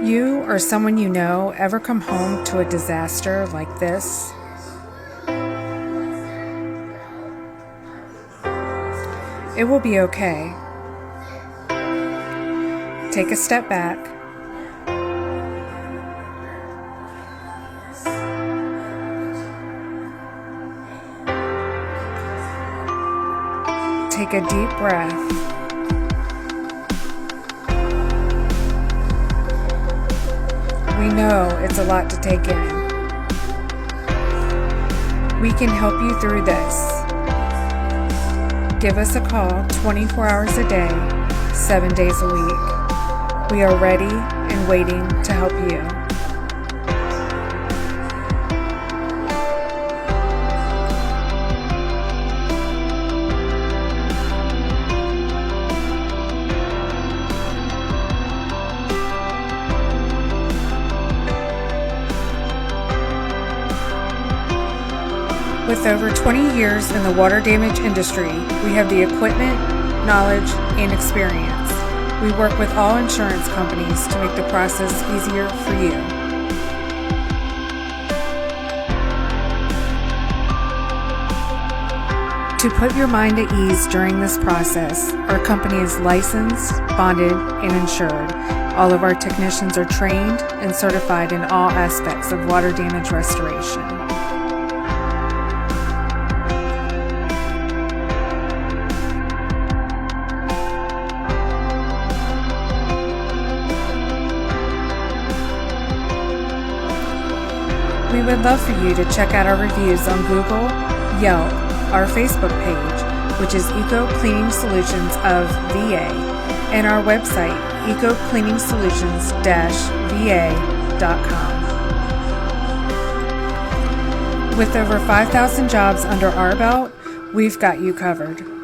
You or someone you know ever come home to a disaster like this? It will be okay. Take a step back. Take a deep breath. We know it's a lot to take in. We can help you through this. Give us a call 24 hours a day, 7 days a week. We are ready and waiting to help you. With over 20 years in the water damage industry, we have the equipment, knowledge, and experience. We work with all insurance companies to make the process easier for you. To put your mind at ease during this process, our company is licensed, bonded, and insured. All of our technicians are trained and certified in all aspects of water damage restoration. We would love for you to check out our reviews on Google, Yelp, our Facebook page, which is Eco Cleaning Solutions of VA, and our website, ecocleaningsolutions-va.com. With over 5,000 jobs under our belt, we've got you covered.